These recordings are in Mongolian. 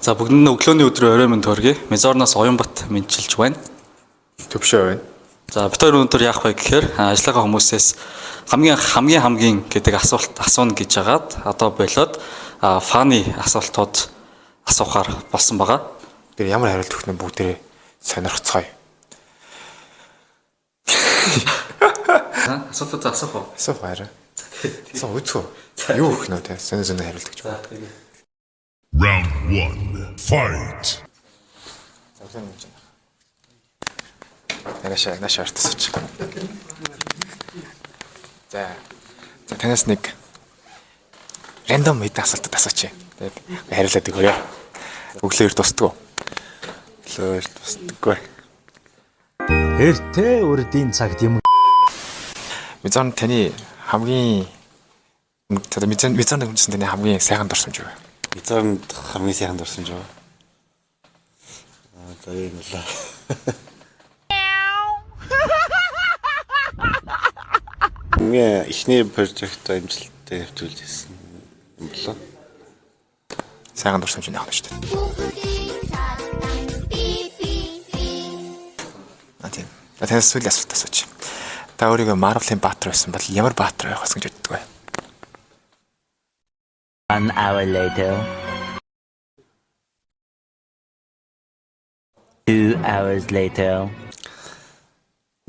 За бүгдэнд өглөөний өдрийн орой мэнд хүргэе. Мезорноос Оюнбат мэдчилж байна. Төвшөө байна. За бид хоёр өнөөдөр яах вэ гэхээр ажиллагаа хүмүүсээс хамгийн гэдэг асуулт асууна гэж хагаад одоо болоод фаны асуултууд асуухаар болсон байгаа. Тэр ямар хариулт өгөх нь бүгдээрээ сонирхцгаая. Асуултууд асуух уу? Асуухаарай. За үзхөө. Юу өгөх нөө те сонир хариулт өгч байна. Round 1. Fight. Наашаа артасч. За танаас нэг рандом мэд асуултад асуучих. Тэгээд хариулаад өгөөрэй. Өглөөр тусдаггүй. Өглөөр тусдаггүй. Эртээ үрдийн цагт юм. Мизон таны хамгийн мизон хүнсэн таны хамгийн сайхан дурсамж юу вэ? Мизонд хамгийн сайхан дурсамж юу? За юм л. Мне ихний прожект амжилттай явуулж ирсэн юм болоо. Сайхан дурсамж нь яах вэ шүү дээ. Тийм. Танаас сүүлийн асуулт асуучих. Та өөрийгөө Marvel-ын баатар байсан бол ямар баатар байх вэ гэж боддог вэ? 1 hour later. 2 hours later.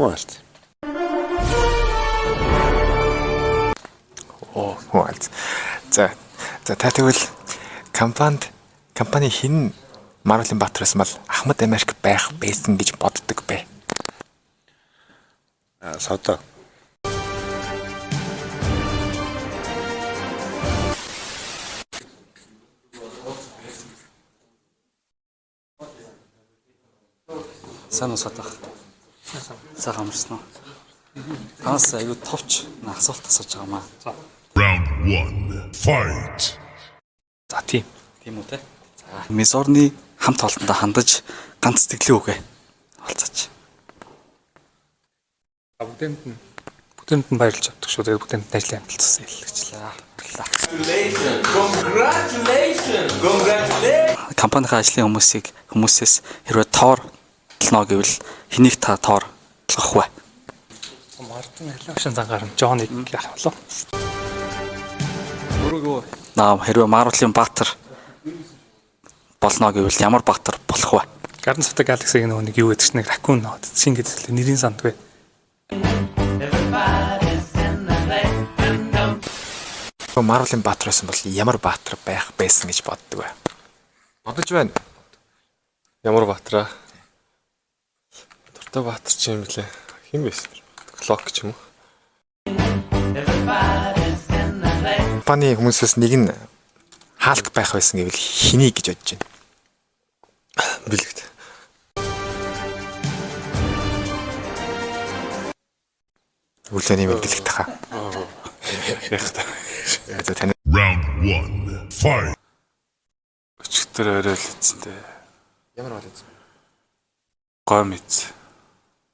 What? What? За та тэгвэл компани хин Marvel-ын баатар байсан бол Ахмад Америк байх байсан гэж боддог бэ? Содо. Сайн уу садах. Сайхан амарсан уу? Танаас аюу товч асуулт асууж байгаа маа. Round 1. Fight. За тийм. Тийм үү те. За Мезорны хамт олондоо хандаж ганц сэтгэлээ үгэ. Олцооч. Бүгдэнд нь баярлж авдаг шүү. Тэгээд бүгдэнд нь ажлын амжилтсан хэлчихлээ. Congratulations. Компанийн ажлын хүмүүсээс хэрвээ тоорлно гэвэл хэнийг та тоорлох вэ? Мартин Элевшн зангаар нь Жоныг яах болов? Өөрөөгөө хэрвээ Marvel-ын баатар болно гэвэл ямар баатар болох вэ? Guardians of the Galaxy-гийн нэг юу гэдэг чинь нэг ракун нот. Шинэ гэдэг нэрийн сандгүй. Marvel-ын баатар байсан бол ямар баатар байх байсан гэж боддог вэ? Бодож байна. Ямар баатраа? Дуртай баатар ч юм лээ. Хэн байсан? Клок ч юм уу? Компани хүмүүсээс нэг нь Халк байх байсан гэвэл хэнийг гэж бодож байна? Бэлэгт. Үлээний бэлэгт хаа. Яах та. За таны Round 1. Fight. Өчтөр орой л эцэнтэй. ямар бол юм? Гом эц.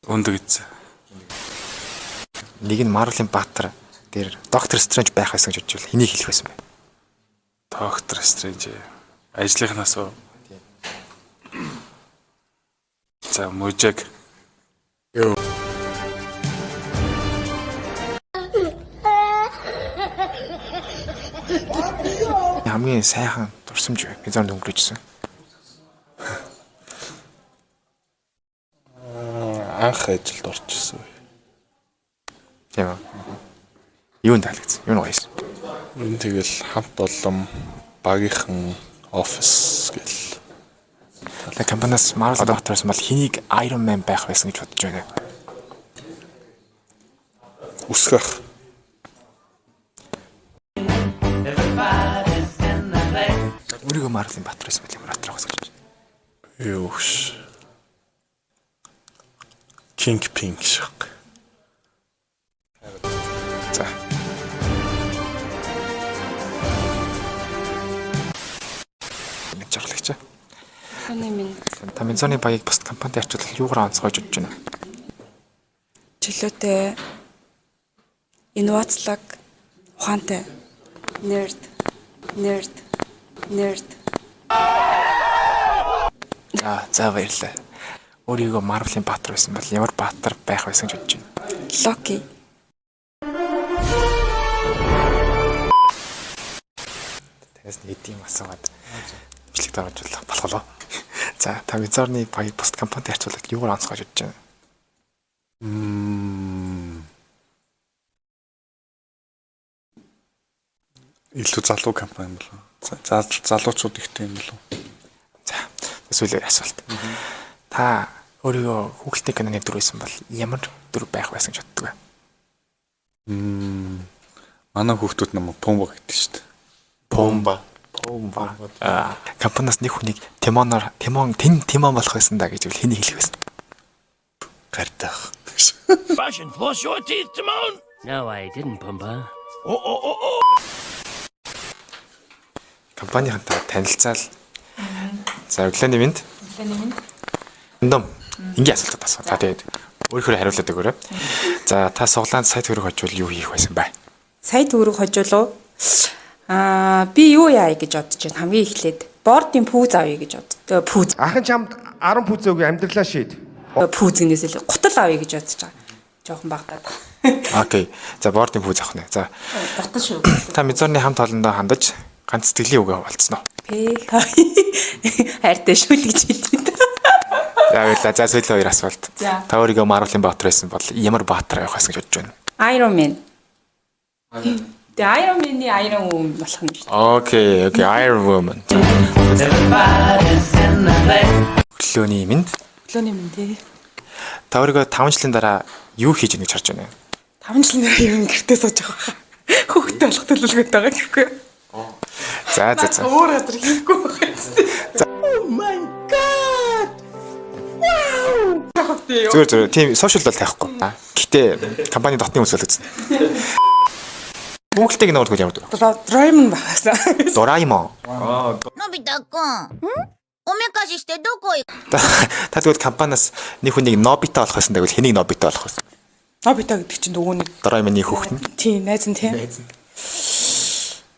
Өндөг эц. Нэг нь Marvel-ын баатар дээр Доктор Стрэндж байх байсан гэж бодвол хэнийг хэлэх байсан бэ? Доктор Стрэндж. Ажлынхнаас уу? За мужиг. Хамгийн сайхан дурсамж юу? Мизонд өнгөрөөжсөн. Анх ажилд орчихсон. Тийм үү? Юунд таалагдсан? Юу нойс? Энэ тэгэл хамт олон багийнхан офис гэл. Тэгээ компаниас Marvel баатар байсан бол хэнийг Iron Man байх байсан гэж бодож байна. Үсгэх. Өөрийгөө Marvel-ын баатар байсан бол ямар баатар байх гэж. Юуш. King Pink шиг. За. Нэг жаглагч. Та Мизоны багийг бусад компанид арчуулах юугаар онцгойж бодож байна? Чөлөөтэй, инновацлог, ухаантай, nerd. За баярлалаа. Өөрийгөө Marvel-ийн баатар байсан бол ямар баатар байх байсан гэж бодож байна? Локи. Тэгээс нэг тийм асуугаад бичлэгт оруулах болох болоо. За Тамизорны баяр бус компанид харьцуулаад юугаар онцгож бодож байна? Илүү залуу компани болов. Залуучууд ихтэй юм болов. За сүүлийн асуулт. Та өөрийгөө хүүхэлдэйн киноны дүр байсан бол ямар дүр байх байсан гэж боддог вэ? Манай хүүхдүүд намайг Пумба гэдэг шүү дээ. Пумба. Компаниас нэг хүнийг Тимон болох байсан да гэж хэнийг хэлэх байсан? Гартах. No, I didn't, Pumba. Компанийнхантай танилцаал. За өглөөний минь. Эндом. Ингээ асуултад асуу. За тэгээд өөрөөр хариулаад өгөөрэй. За та суглаанд сая төгрөг хожвол юу хийх байсан бэ? Сая төгрөг хожуулав. Би юу яа гэж бодож байна. Хамгийн эхлээд бордын пүүз авъя гэж боддог. Пүүз. Ахын чамд 10 пүүз өгөө амьдралаа шийд. Пүүзгнээс л гутал авъя гэж бодож байгаа. Жохон багтаад. Окей. За бордын пүүз авах нэ. За Гутал шүү. та Мизорны хамт олондоо хандаж ганц сэтгэлийн үгээ хуваалцсан уу? Хайртай шүү л гэж хэлдэг. За баярлалаа. За сүүлийн хоёр асуулт. За. Та өөрийгөө Marvel-ийн баатар байсан бол ямар баатар байх байсан гэж бодож байна? Iron Man. Тэгээ Iron Man-ийн Iron Woman болох юм шүү. Окей, Iron Woman. Өглөөний минь. Өглөөний минь тий. Та өөрийгөө 5 жилийн дараа юу хийж ийнэ гэж харж байна? 5 жилийн дараа юу гэртээ сууж байгаа. Хүүхдээ болох төлөвлөгөөд байгаа гэхгүй юу? За. Өөр газар хийхгүй байгаа. Зүгээр тийм сошиал бол тайхгүй. Гэхдээ компани дотны хүмүүс үлдсэн. Хүүхэлдэйг нөөргөл ямар дөрөв? Doraemon багасаа. Doraemon. のび太くん、おめかししてどこ行く？ Та тэгвэл компаниас нэг хүнийг Nobita болох байсан гэвэл хэнийг Nobita болох байсан? Nobita гэдэг чинь нөгөөний Doraemon-ийн хүүхэд нь. тий найз нь тий.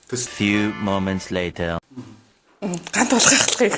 Few moments later. Гант болох ахлахыг.